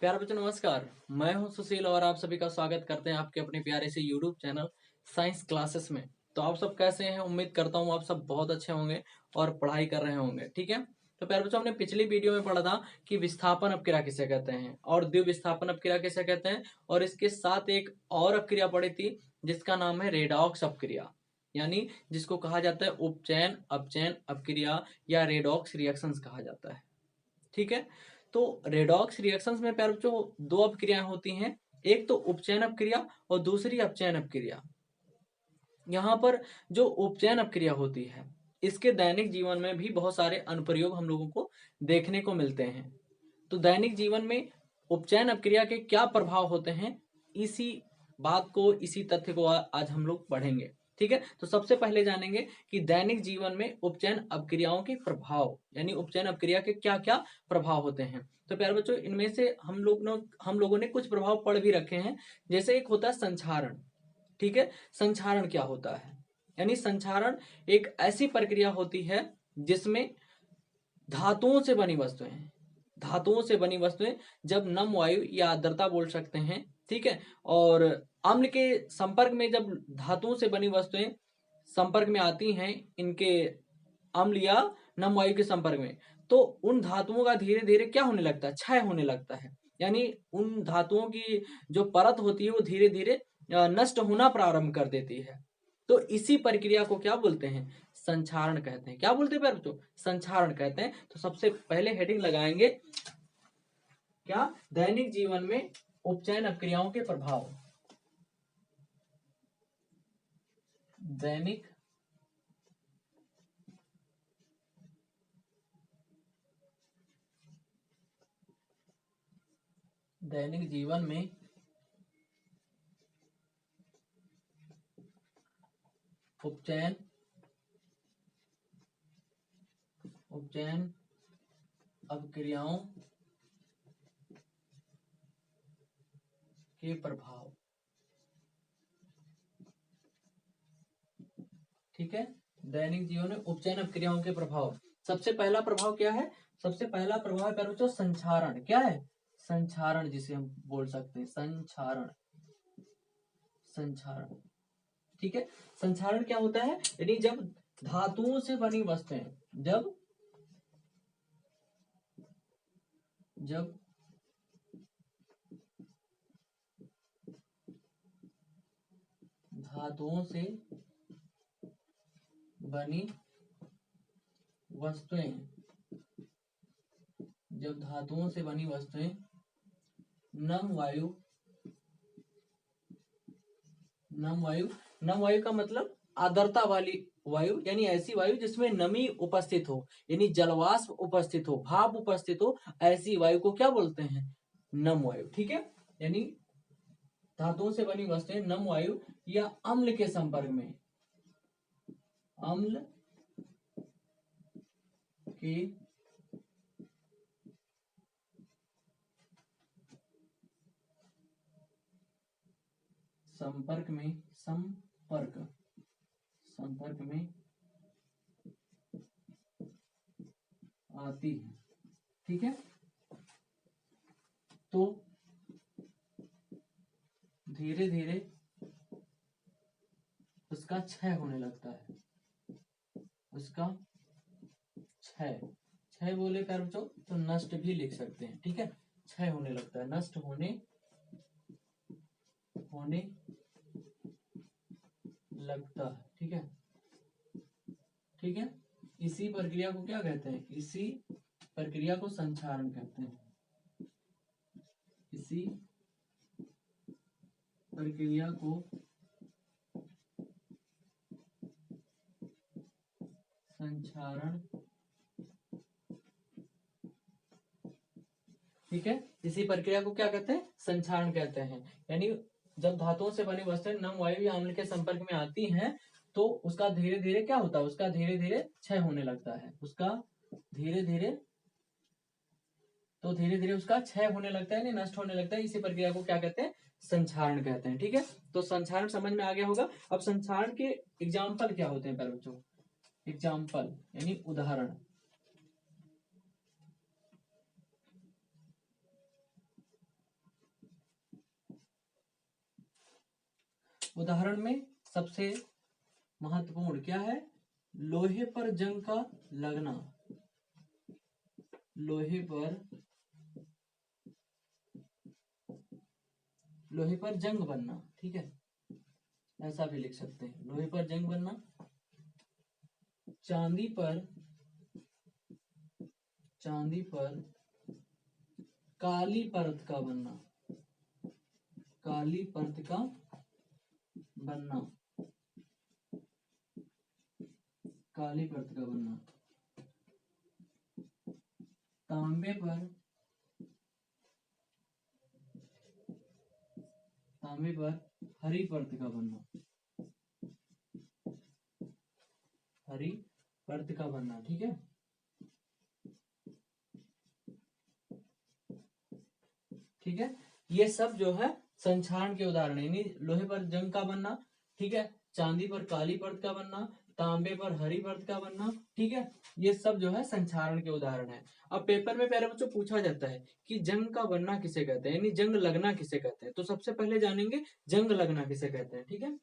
प्यारे बच्चों नमस्कार। मैं हूं सुशील और आप सभी का स्वागत करते हैं आपके अपने प्यारे से यूट्यूब चैनल साइंस क्लासेस में। तो आप सब कैसे हैं? उम्मीद करता हूं आप सब बहुत अच्छे होंगे और पढ़ाई कर रहे होंगे। ठीक है, तो प्यारे बच्चों हमने पिछली वीडियो में पढ़ा था कि विस्थापन अपक्रिया किसे कहते हैं और द्विविस्थापन अपक्रिया किसे कहते हैं, और इसके साथ एक और अपक्रिया पढ़ी थी जिसका नाम है रेडॉक्स अपक्रिया, यानी जिसको कहा जाता है उपचयन अपचयन अपक्रिया या रेडॉक्स रिएक्शंस कहा जाता है। ठीक है, तो रेडॉक्स रिएक्शंस में प्यारे बच्चों दो अपक्रियाएं होती हैं, एक तो उपचयन अपक्रिया और दूसरी अपचयन अपक्रिया। यहाँ पर जो उपचयन अपक्रिया होती है इसके दैनिक जीवन में भी बहुत सारे अनुप्रयोग हम लोगों को देखने को मिलते हैं। तो दैनिक जीवन में उपचयन अपक्रिया के क्या प्रभाव होते हैं, इसी बात को इसी तथ्य को आज हम लोग पढ़ेंगे। ठीक है, तो सबसे पहले जानेंगे कि दैनिक जीवन में उपचयन अपक्रियाओं के प्रभाव, यानी उपचयन अपक्रिया के क्या क्या प्रभाव होते हैं। तो प्यारे बच्चों इनमें से हम लोगों ने कुछ प्रभाव पढ़ भी रखे हैं। जैसे एक होता है संक्षारण। ठीक है, संक्षारण क्या होता है? यानी संक्षारण एक ऐसी प्रक्रिया होती है जिसमें धातुओं से बनी वस्तुएं धातुओं से बनी वस्तुएं जब नम वायु या आर्द्रता बोल सकते हैं, ठीक है, और अम्ल के संपर्क में, जब धातुओं से बनी वस्तुएं संपर्क में आती हैं इनके अम्ल या नम वायु के संपर्क में, तो उन धातुओं का धीरे धीरे क्या होने लगता है? क्षय होने लगता है। यानी उन धातुओं की जो परत होती है वो धीरे धीरे नष्ट होना प्रारंभ कर देती है। तो इसी प्रक्रिया को क्या बोलते हैं? संक्षारण कहते हैं। क्या बोलते हैं बच्चों? संक्षारण कहते हैं। तो सबसे पहले हेडिंग लगाएंगे क्या? दैनिक जीवन में उपचयन अपक्रियाओं के प्रभाव। दैनिक दैनिक जीवन में उपचयन अपक्रियाओं के प्रभाव। ठीक है, दैनिक जीवन में उपचयन अपक्रियाओं के प्रभाव। सबसे पहला प्रभाव क्या है? सबसे पहला प्रभाव है बच्चों संक्षारण। क्या है? संक्षारण, जिसे हम बोल सकते हैं संक्षारण। संक्षारण, ठीक है। संक्षारण क्या होता है? यानी जब धातुओं से बनी वस्तुएं जब जब धातुओं से बनी वस्तुएं जब धातुओं से बनी वस्तुएं नम वायु नम वायु का मतलब आर्द्रता वाली वायु, यानी ऐसी वायु जिसमें नमी उपस्थित हो, यानी जलवाष्प उपस्थित हो, भाप उपस्थित हो, ऐसी वायु को क्या बोलते हैं? नम वायु। ठीक है, यानी धातुओं से बनी वस्तुएं नम वायु या अम्ल के संपर्क में, अम्ल के संपर्क में आती है। ठीक है, तो धीरे धीरे उसका क्षय होने लगता है। उसका क्षय क्षय बोले प्यारे बच्चों तो नष्ट भी लिख सकते हैं। ठीक है, क्षय होने लगता है, नष्ट होने लगता है। ठीक है, ठीक है, इसी प्रक्रिया को क्या कहते हैं? इसी प्रक्रिया को संक्षारण कहते हैं। इसी प्रक्रिया को संक्षारण, ठीक है, इसी प्रक्रिया को क्या कहते हैं? संक्षारण कहते हैं। यानी जब धातुओं से बनी वस्तुएं नम वायु या अम्ल के संपर्क में आती हैं तो उसका धीरे धीरे क्या होता है? उसका धीरे धीरे क्षय होने लगता है। उसका धीरे धीरे उसका क्षय होने लगता है, नष्ट होने लगता है। इसी प्रक्रिया को क्या कहते हैं? संक्षारण कहते हैं। ठीक है, तो संक्षारण समझ में आ गया होगा। अब संक्षारण के एग्जाम्पल क्या होते हैं प्यारे बच्चों? एग्जाम्पल यानी उदाहरण। उदाहरण में सबसे महत्वपूर्ण क्या है? लोहे पर जंग का लगना, लोहे पर जंग बनना, ठीक है, ऐसा भी लिख सकते हैं, लोहे पर जंग बनना। चांदी पर काली परत का बनना, काली परत का बनना, काली परत का बनना। तांबे पर हरी परत का बनना, हरी परत का बनना, ठीक है। ठीक है, ये सब जो है संक्षारण के उदाहरण है, यानी लोहे पर जंग का बनना, ठीक है, चांदी पर काली परत का बनना, तांबे पर हरी परत का बनना, ठीक है, ये सब जो है संक्षारण के उदाहरण है। अब पेपर में प्यारे बच्चों पूछा जाता है कि जंग का बनना किसे कहते हैं, यानी जंग लगना किसे कहते हैं, तो सबसे पहले जानेंगे जंग लगना किसे कहते हैं, ठीक है।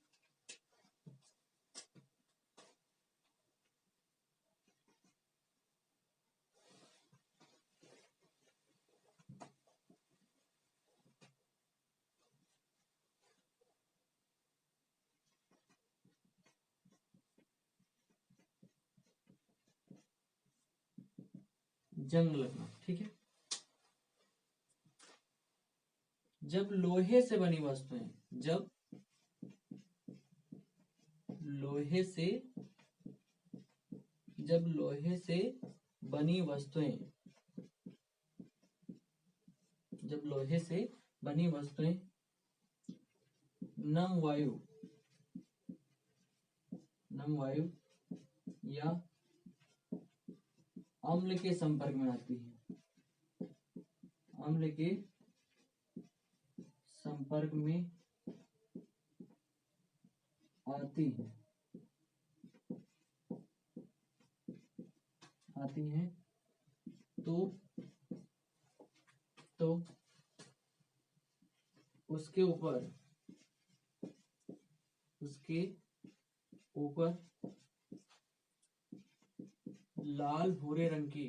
जंग लगना, ठीक है, जब लोहे से बनी वस्तुएं, जब लोहे से बनी वस्तुएं, जब लोहे से बनी वस्तुएं नम वायु या अम्ल के संपर्क में आती है, अम्ल के संपर्क में आती हैं तो उसके ऊपर लाल भूरे रंग की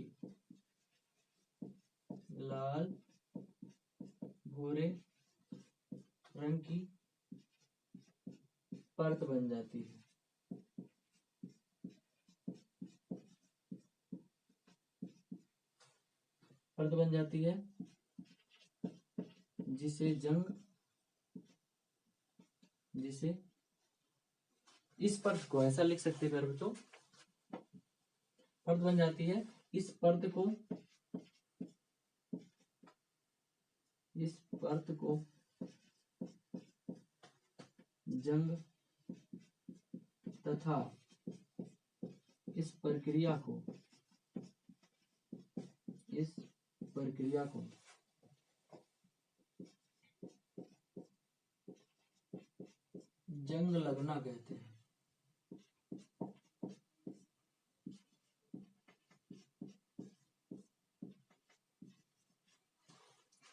परत बन जाती है, परत बन जाती है, जिसे इस परत को ऐसा लिख सकते हैं फिर तो, परत बन जाती है, इस परत को जंग तथा इस प्रक्रिया को जंग लगना कहते हैं।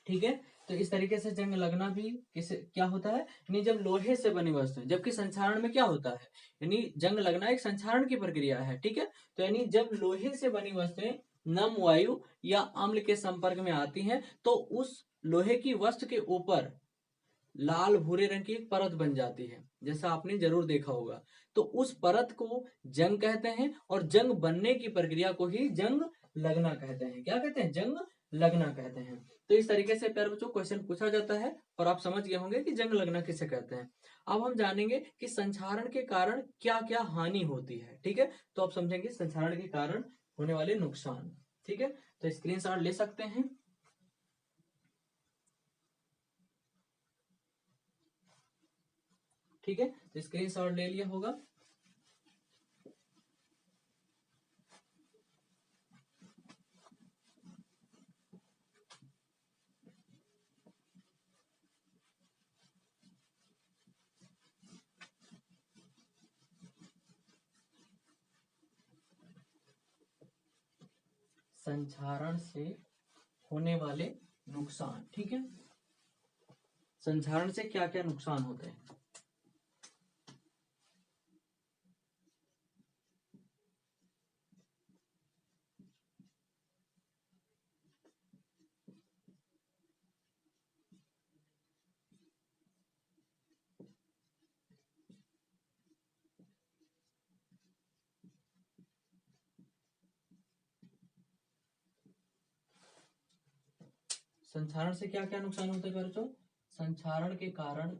ठीक है, तो इस तरीके से जंग लगना भी किसे क्या होता है, यानी जब लोहे से बनी वस्तु है, जबकि संक्षारण में क्या होता है, यानी जंग लगना एक संक्षारण की प्रक्रिया है, ठीक है। तो यानी जब लोहे से बनी वस्तुएं नम वायु या अम्ल के संपर्क में आती हैं तो उस लोहे की वस्तु के ऊपर लाल भूरे रंग की एक परत बन जाती है, जैसा आपने जरूर देखा होगा। तो उस परत को जंग कहते हैं और जंग बनने की प्रक्रिया को ही जंग लगना कहते हैं। क्या कहते हैं? जंग लगना कहते हैं। तो इस तरीके से प्यारे बच्चों क्वेश्चन पूछा जाता है और आप समझ गए होंगे कि जंग लगना किसे कहते हैं। अब हम जानेंगे कि संक्षारण के कारण क्या क्या हानि होती है, ठीक है। तो आप समझेंगे संक्षारण के कारण होने वाले नुकसान, ठीक है। तो स्क्रीनशॉट ले सकते हैं। ठीक है, तो स्क्रीनशॉट ले लिया होगा। संक्षारण से होने वाले नुकसान, ठीक है। संक्षारण से क्या क्या नुकसान होते हैं। संक्षारण से क्या क्या नुकसान होता है बच्चों? संक्षारण के कारण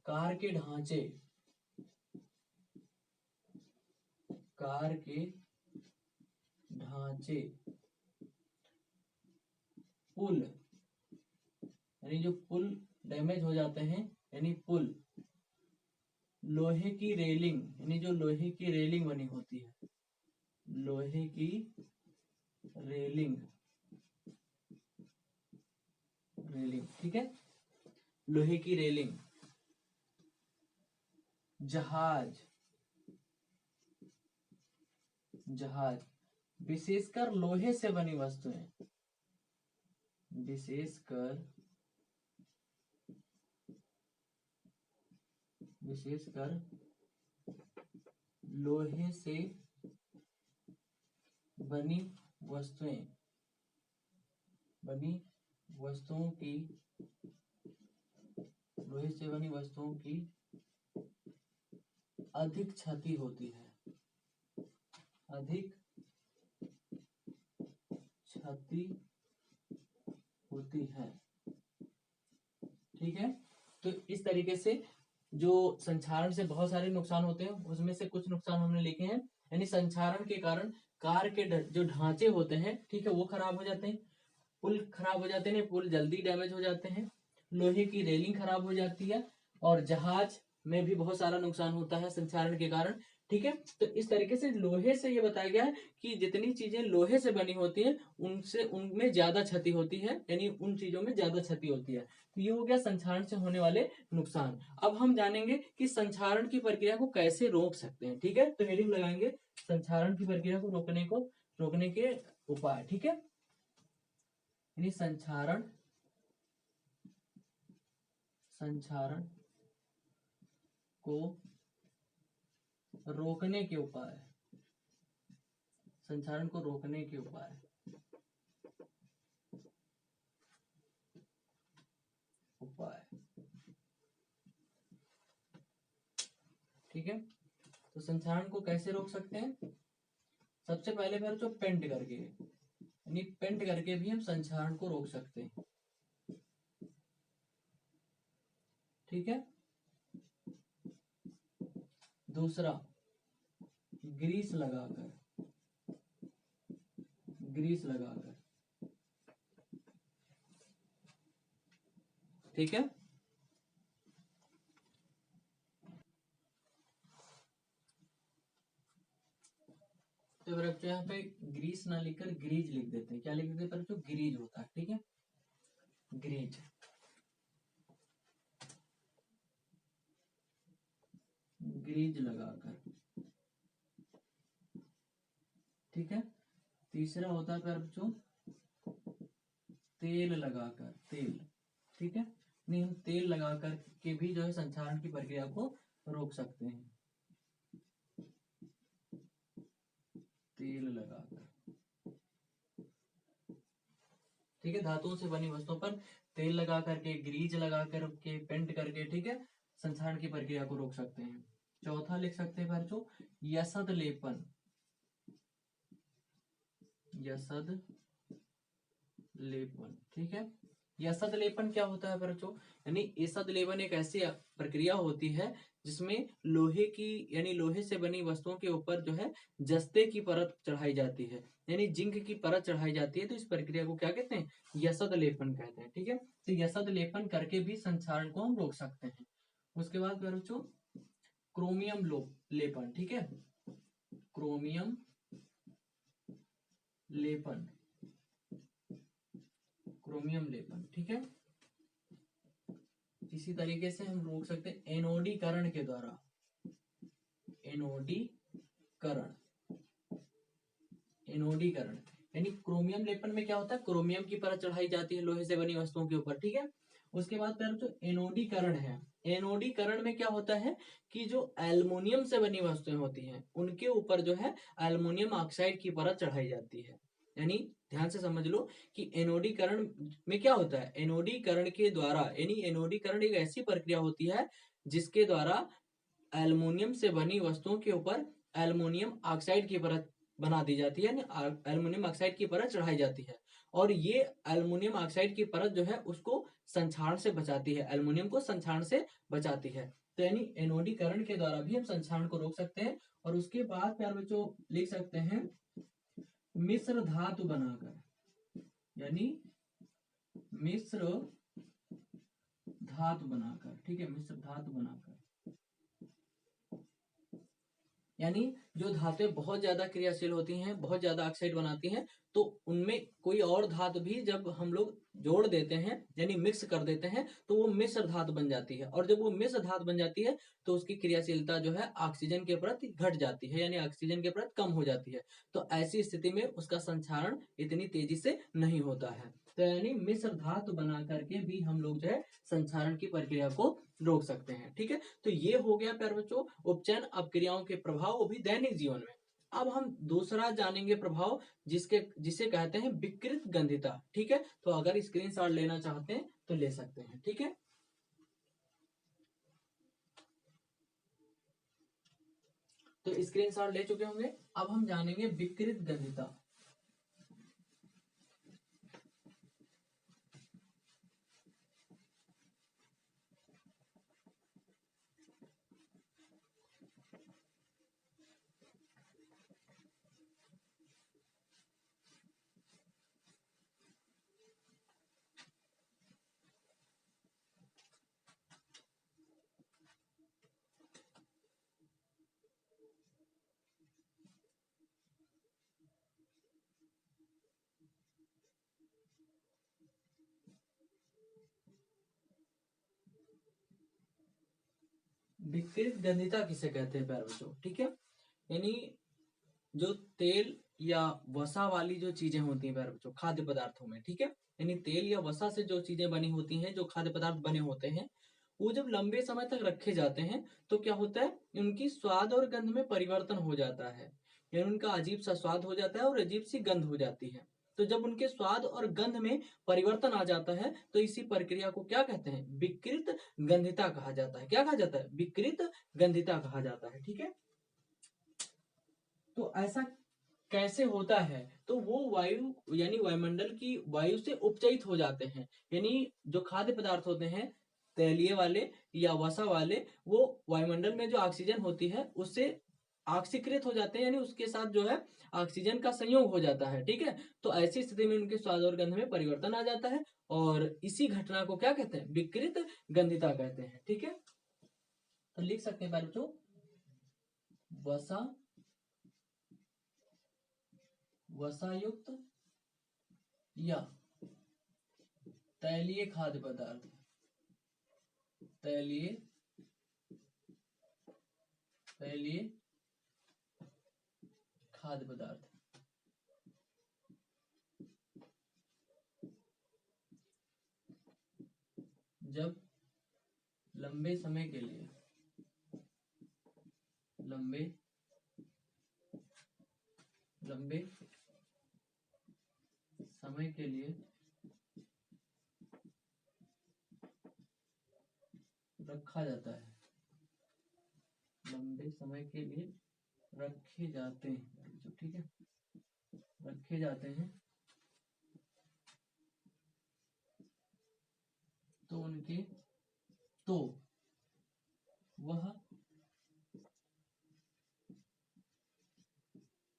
कार के ढांचे, पुल, यानी जो पुल डैमेज हो जाते हैं, यानी पुल, लोहे की रेलिंग, यानी जो लोहे की रेलिंग बनी होती है, लोहे की रेलिंग, ठीक है, लोहे की रेलिंग, जहाज, विशेषकर लोहे से बनी वस्तुएं, विशेषकर लोहे से बनी वस्तुओं की अधिक क्षति होती है, ठीक है। तो इस तरीके से जो संक्षारण से बहुत सारे नुकसान होते हैं, उसमें से कुछ नुकसान हमने लिखे हैं। यानी संक्षारण के कारण कार के जो ढांचे होते हैं, ठीक है, वो खराब हो जाते हैं, पुल खराब हो जाते हैं, पुल जल्दी डैमेज हो जाते हैं, लोहे की रेलिंग खराब हो जाती है, और जहाज में भी बहुत सारा नुकसान होता है संक्षारण के कारण, ठीक है। तो इस तरीके से लोहे से ये बताया गया है कि जितनी चीजें लोहे से बनी होती हैं उनमें ज्यादा क्षति होती है, यानी उन चीजों में ज्यादा क्षति होती है। तो ये हो गया संक्षारण से होने वाले नुकसान। अब हम जानेंगे कि संक्षारण की प्रक्रिया को कैसे रोक सकते हैं, ठीक है। तो हेडिंग लगाएंगे संक्षारण की प्रक्रिया को रोकने के उपाय, ठीक है। यानी संक्षारण को रोकने के उपाय, ठीक है। तो संक्षारण को कैसे रोक सकते हैं? सबसे पहले फिर जो पेंट करके, यानी पेंट करके भी हम संक्षारण को रोक सकते हैं, ठीक है। दूसरा, ग्रीस लगाकर, ठीक है। तो बच्चों यहाँ पे ग्रीस ना लिखकर ग्रीज लिख देते हैं। क्या लिख देते हैं बच्चों? ग्रीज होता है, ठीक है, ग्रीज लगाकर, ठीक है। तीसरा होता है बच्चों तेल लगाकर, ठीक है। नहीं, हम तेल लगाकर के भी जो है संक्षारण की प्रक्रिया को रोक सकते हैं, तेल लगाकर, ठीक है। धातुओं से बनी वस्तुओं पर तेल लगा करके, ग्रीज लगा करके, पेंट करके, ठीक है, संक्षारण की प्रक्रिया को रोक सकते हैं। चौथा लिख सकते हैं बच्चों यसद लेपन, ठीक है। यसद लेपन क्या होता है बच्चों? यानी यसद लेपन एक ऐसी प्रक्रिया होती है जिसमें लोहे की, यानी लोहे से बनी वस्तुओं के ऊपर जो है जस्ते की परत चढ़ाई जाती है, यानी जिंक की परत चढ़ाई जाती है। तो इस प्रक्रिया को क्या कहते हैं? यसद लेपन कहते हैं, ठीक है। तो यसद लेपन करके भी संक्षारण को हम रोक सकते हैं। उसके बाद बच्चों क्रोमियम लेपन, ठीक है, क्रोमियम लेपन, ठीक है। इसी तरीके से हम रोक सकते हैं एनोडीकरण के द्वारा, एनोडीकरण, यानी क्रोमियम लेपन में क्या होता है? क्रोमियम की परत चढ़ाई जाती है लोहे से बनी वस्तुओं के ऊपर, ठीक है। उसके बाद फिर जो एनोडीकरण है, एनोडीकरण में क्या होता है कि जो एल्युमिनियम से बनी वस्तुएं होती हैं उनके ऊपर जो है एल्युमिनियम ऑक्साइड की परत चढ़ाई जाती है। यानी ध्यान से समझ लो कि एनोडीकरण में क्या होता है? एनोडीकरण के द्वारा, यानी एनोडीकरण एक ऐसी प्रक्रिया होती है जिसके द्वारा एल्युमिनियम से बनी वस्तुओं के ऊपर एल्युमिनियम ऑक्साइड की परत बना दी जाती है, यानी एल्युमिनियम ऑक्साइड की परत चढ़ाई जाती है। और ये एल्युमिनियम ऑक्साइड की परत जो है उसको संक्षारण से बचाती है, एल्युमिनियम को संक्षारण से बचाती है। तो यानी एनोडीकरण के द्वारा भी हम संक्षारण को रोक सकते हैं। और उसके बाद प्यार बच्चों लिख सकते हैं मिश्र धातु बनाकर, यानी मिश्र धातु बनाकर, ठीक है, मिश्र धातु बनाकर, यानी जो धातुएं बहुत ज्यादा क्रियाशील होती हैं, बहुत ज्यादा ऑक्साइड बनाती हैं, तो उनमें कोई और धातु भी जब हम लोग जोड़ देते हैं यानी मिक्स कर देते हैं तो वो मिश्र धातु बन जाती है। और जब वो मिश्र धातु बन जाती है तो उसकी क्रियाशीलता जो है ऑक्सीजन के प्रति घट जाती है, यानी ऑक्सीजन के प्रति कम हो जाती है। तो ऐसी स्थिति में उसका संक्षारण इतनी तेजी से नहीं होता है। तो यानी मिश्र धातु बना करके भी हम लोग जो है संक्षारण की प्रक्रिया को रोक सकते हैं। ठीक है, तो ये हो गया प्यारे बच्चों उपचयन अपक्रियाओं के प्रभाव, वो भी दैनिक जीवन में। अब हम दूसरा जानेंगे प्रभाव जिसे कहते हैं विकृत गंधिता। ठीक है, तो अगर स्क्रीनशॉट लेना चाहते हैं तो ले सकते हैं। ठीक है, तो स्क्रीनशॉट ले चुके होंगे। अब हम जानेंगे विकृत गंधिता। विकृत गंधिता किसे कहते हैं प्यारे बच्चों? ठीक है, यानी जो तेल या वसा वाली जो चीजें होती हैं प्यारे बच्चों खाद्य पदार्थों में, ठीक है, यानी तेल या वसा से जो चीजें बनी होती हैं, जो खाद्य पदार्थ बने होते हैं, वो जब लंबे समय तक रखे जाते हैं तो क्या होता है, उनकी स्वाद और गंध में परिवर्तन हो जाता है, यानी उनका अजीब सा स्वाद हो जाता है और अजीब सी गंध हो जाती है। तो जब उनके स्वाद और गंध में परिवर्तन आ जाता है तो इसी प्रक्रिया को क्या कहते हैं, विकृत गंधिता कहा जाता है। क्या कहा जाता है, विकृत गंधिता कहा जाता है। ठीक है, तो ऐसा कैसे होता है, तो वो वायु यानी वायुमंडल की वायु से उपचयित हो जाते हैं, यानी जो खाद्य पदार्थ होते हैं तैलीय वाले या वसा वाले, वो वायुमंडल में जो ऑक्सीजन होती है उससे ऑक्सीकृत हो जाते हैं, यानी उसके साथ जो है ऑक्सीजन का संयोग हो जाता है। ठीक है, तो ऐसी स्थिति में उनके स्वाद और गंध में परिवर्तन आ जाता है और इसी घटना को क्या कहते हैं, विकृत गंधिता कहते हैं। ठीक है, तो लिख सकते हैं बच्चों वसा वसायुक्त या तैलीय खाद्य पदार्थ, तैलीय तैलीय खाद्य पदार्थ जब लंबे समय के लिए लंबे लंबे समय के लिए रखा जाता है, लंबे समय के लिए रखे जाते हैं, ठीक है, रखे जाते हैं, तो उनके तो वह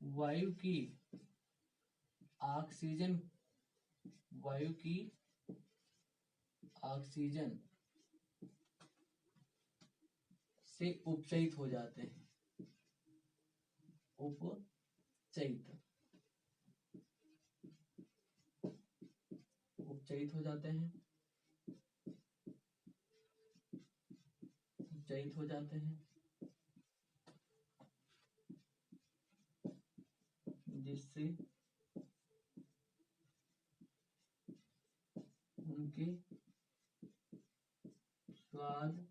वायु की ऑक्सीजन वायु की ऑक्सीजन से उपचयित हो जाते हैं, उपचयित उपचयित हो जाते हैं, उपचयित हो जाते हैं, जिससे उनके स्वाद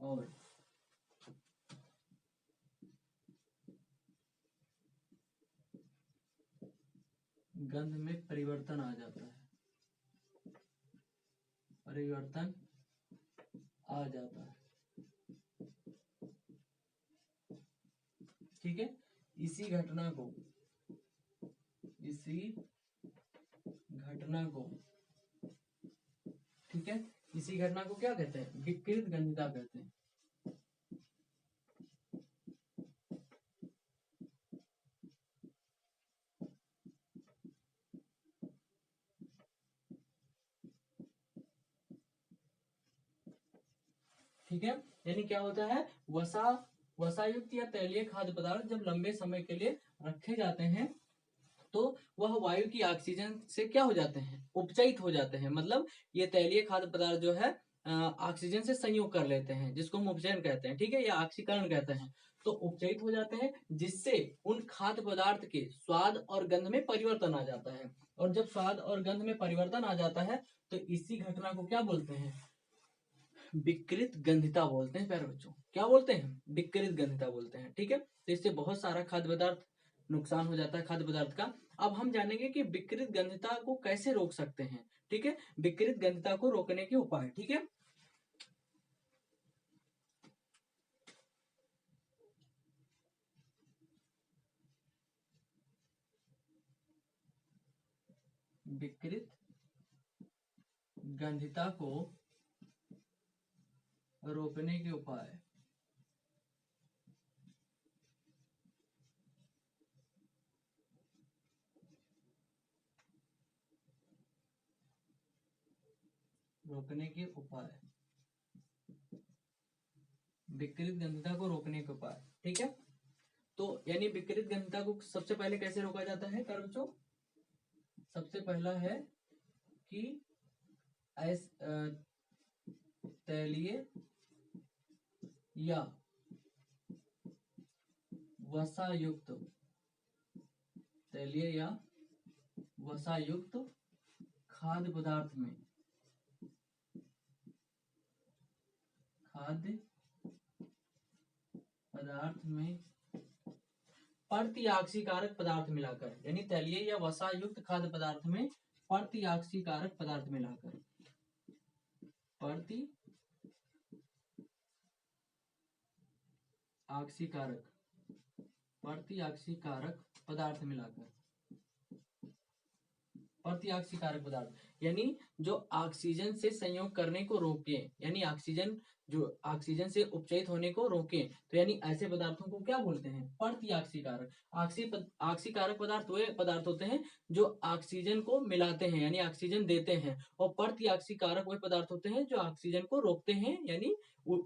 और गंध में परिवर्तन आ जाता है, परिवर्तन आ जाता है। ठीक है। इसी घटना को ठीक है, इसी घटना को क्या कहते हैं? विकृत गंधिता कहते हैं। ठीक है, यानी क्या होता है, वसायुक्त या तैलीय खाद्य पदार्थ जब लंबे समय के लिए रखे जाते हैं तो वह वायु की ऑक्सीजन से क्या हो जाते हैं? उपचयित हो जाते हैं। मतलब ये तैलीय खाद्य पदार्थ जो है ऑक्सीजन से संयोग कर लेते हैं, जिसको हम उपचयन कहते हैं, ठीक है, या ऑक्सीकरण कहते हैं। तो उपचयित हो जाते हैं, जिससे उन खाद्य पदार्थ के स्वाद और गंध में परिवर्तन आ जाता है। और जब स्वाद और गंध में परिवर्तन आ जाता है तो इसी घटना को क्या बोलते हैं? विकृत गंधिता बोलते हैं। प्यारे बच्चों, क्या बोलते हैं? विकृत गंधिता बोलते हैं। ठीक है, तो इससे बहुत सारा खाद्य पदार्थ नुकसान हो जाता है खाद्य पदार्थ का। अब हम जानेंगे कि विकृत गंधिता को कैसे रोक सकते हैं। ठीक है, विकृत गंधिता को रोकने के उपाय। ठीक है, विकृत गंधिता को रोकने के उपाय। रोकने के उपाय, विकृत गंधिता को रोकने के उपाय। ठीक है, तो यानी विकृत गंधिता को सबसे पहले कैसे रोका जाता है प्यारे बच्चों? सबसे पहला है कि तैलीय या वसायुक्त, तैलीय या वसायुक्त खाद्य पदार्थ में, प्रतिऑक्सीकारक पदार्थ मिलाकर, यानी तैलीय या वसायुक्त खाद्य पदार्थ में प्रतिऑक्सीकारक पदार्थ मिलाकर, प्रतिऑक्सीकारक पदार्थ मिलाकर, प्रतिऑक्सीकारक पदार्थ यानी जो ऑक्सीजन से संयोग करने को रोके, यानी ऑक्सीजन जो ऑक्सीजन से उपचयित होने को रोके, तो यानी ऐसे पदार्थों को क्या बोलते हैं? प्रतिऑक्सीकारक। ऑक्सीकारक पदार्थ वे पदार्थ होते हैं जो ऑक्सीजन को मिलाते हैं, यानी ऑक्सीजन देते हैं। और प्रतिऑक्सीकारक वे पदार्थ होते हैं जो ऑक्सीजन को रोकते हैं, यानी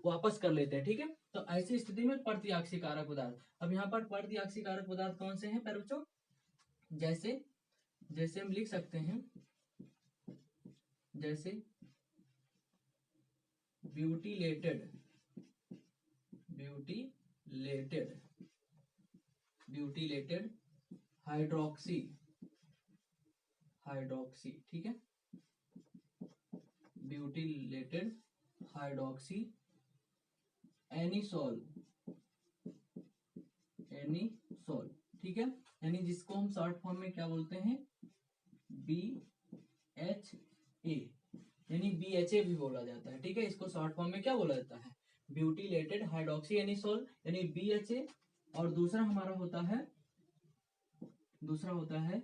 वापस कर लेते हैं। ठीक है, तो ऐसी स्थिति में प्रतिऑक्सीकारक पदार्थ। अब यहाँ पर प्रतिऑक्सीकारक पदार्थ कौन से हैं प्यारे बच्चों? जैसे जैसे हम लिख सकते हैं, जैसे ब्यूटीलेटेड हाइड्रोक्सी, ठीक है, ब्यूटीलेटेड हाइड्रोक्सी एनिसोल, ठीक है, यानी जिसको हम शॉर्ट फॉर्म में क्या बोलते हैं? BHA, यानी BHA भी बोला जाता है। ठीक है, इसको शॉर्ट फॉर्म में क्या बोला जाता है? ब्यूटीलेटेड हाइड्रोक्सी एनिसोल, यानी BHA। और दूसरा हमारा होता है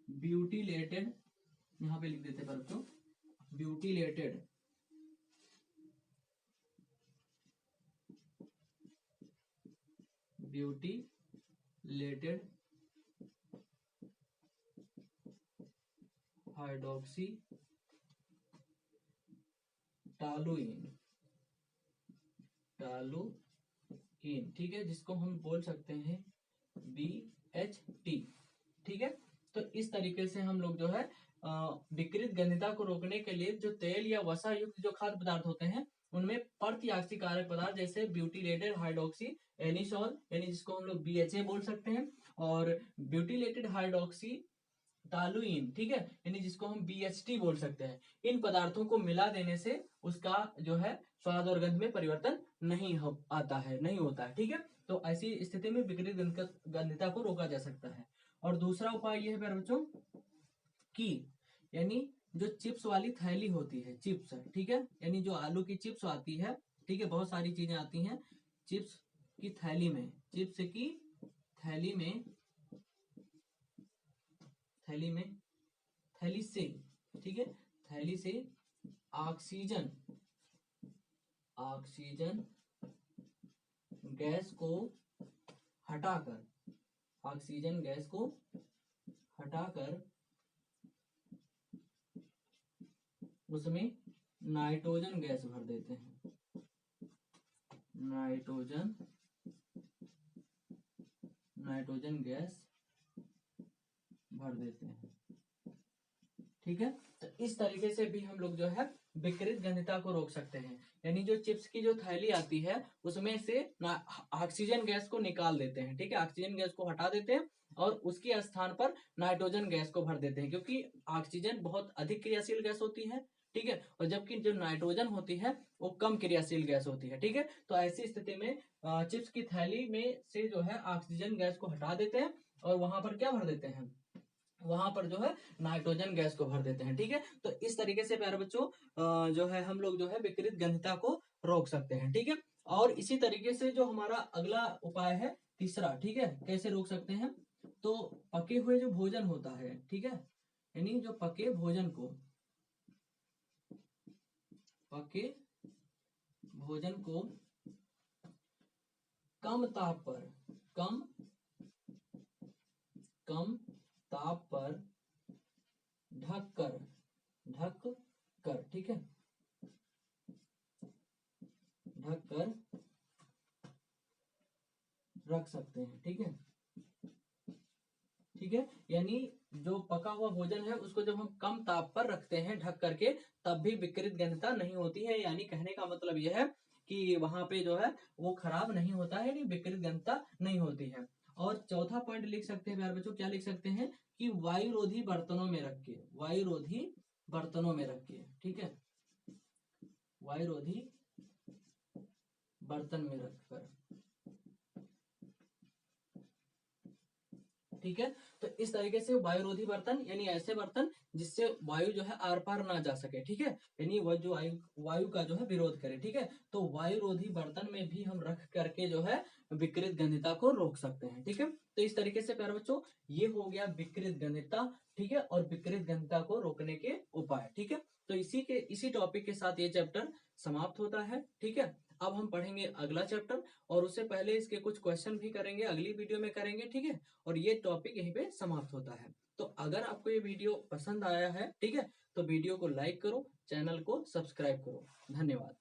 ब्यूटीलेटेड, यहाँ पे लिख देते हैं बच्चों, ब्यूटीलेटेड हाइड्रोक्सी टॉलुइन, ठीक है, जिसको हम बोल सकते हैं BHT। ठीक है, तो इस तरीके से हम लोग जो है विकृत गंधिता को रोकने के लिए जो तेल या वसा युक्त जो खाद्य पदार्थ होते हैं उनमें प्रतिऑक्सीकारक पदार्थ जैसे ब्यूटीलेटेड हाइड्रोक्सी एनिसोल, यानी जिसको हम लोग BHA बोल सकते हैं, और ब्यूटीलेटेड हाइड्रोक्सी टॉलुइन, ठीक है, यानी जिसको हम BHT बोल सकते हैं, इन पदार्थों को मिला देने से उसका जो है स्वाद और गंध में परिवर्तन नहीं आता है, नहीं होता है। ठीक है, तो ऐसी स्थिति में विकृत गंधिता को रोका जा सकता है। और दूसरा उपाय यह है प्यारे बच्चों कि यानी जो चिप्स वाली थैली होती है, चिप्स, ठीक है, यानी जो आलू की चिप्स आती है, ठीक है, बहुत सारी चीजें आती हैं चिप्स की थैली में, चिप्स की थैली में, थैली में, थैली से, ठीक है, थैली से ऑक्सीजन, ऑक्सीजन गैस को हटाकर, ऑक्सीजन गैस को हटाकर उसमें नाइट्रोजन गैस भर देते हैं, नाइट्रोजन, नाइट्रोजन गैस भर देते हैं, ठीक है। तो इस तरीके से भी हम लोग जो है विकृत गंधता को रोक सकते हैं। यानी जो चिप्स की जो थैली आती है उसमें से ऑक्सीजन गैस को निकाल देते हैं, ठीक है, ऑक्सीजन गैस को हटा देते हैं और उसके स्थान पर नाइट्रोजन गैस को भर देते हैं, क्योंकि ऑक्सीजन बहुत अधिक क्रियाशील गैस होती है, ठीक है, और जबकि जो नाइट्रोजन होती है वो कम क्रियाशील गैस होती है, ठीक है। तो ऐसी स्थिति में चिप्स की थैली में से जो है ऑक्सीजन गैस को हटा देते हैं और वहां पर क्या भर देते हैं, वहां पर जो है नाइट्रोजन गैस को भर देते हैं, ठीक है। तो इस तरीके से प्यारे बच्चों जो है हम लोग जो है विकृत गंधता को रोक सकते हैं, ठीक है। और इसी तरीके से जो हमारा अगला उपाय है तीसरा, ठीक है, कैसे रोक सकते हैं, तो पके हुए जो भोजन होता है, ठीक है, यानी जो पके भोजन को, पके भोजन को कम ताप पर, कम कम ताप पर ढक कर, ढक कर, ठीक है, ढक कर रख सकते हैं, ठीक है, ठीक है। यानी जो पका हुआ भोजन है उसको जब हम कम ताप पर रखते हैं ढक करके, तब भी विकृत गंधता नहीं होती है। यानी कहने का मतलब यह है कि वहां पे जो है वो खराब नहीं होता है, यानी विकृत गंधता नहीं होती है। और चौथा पॉइंट लिख सकते हैं प्यारे बच्चों, क्या लिख सकते हैं कि वायुरोधी बर्तनों में रख के, वायुरोधी बर्तनों में रख के, ठीक है, वायुरोधी बर्तन में रखकर, ठीक है। तो इस तरीके से वायुरोधी बर्तन यानी ऐसे बर्तन जिससे वायु जो है आर पार ना जा सके, ठीक है, यानी वह जो वायु का जो है विरोध करे, ठीक है। तो वायुरोधी बर्तन में भी हम रख करके जो है विकृत गंधता को रोक सकते हैं, ठीक है। तो इस तरीके से प्यारे बच्चों ये हो गया विकृत गंधता, ठीक है, और विकृत गंधता को रोकने के उपाय, ठीक है। तो इसी टॉपिक के साथ ये चैप्टर समाप्त होता है, ठीक है। अब हम पढ़ेंगे अगला चैप्टर और उससे पहले इसके कुछ क्वेश्चन भी करेंगे, अगली वीडियो में करेंगे, ठीक है। और ये टॉपिक यहीं पे समाप्त होता है। तो अगर आपको ये वीडियो पसंद आया है, ठीक है, तो वीडियो को लाइक करो, चैनल को सब्सक्राइब करो। धन्यवाद।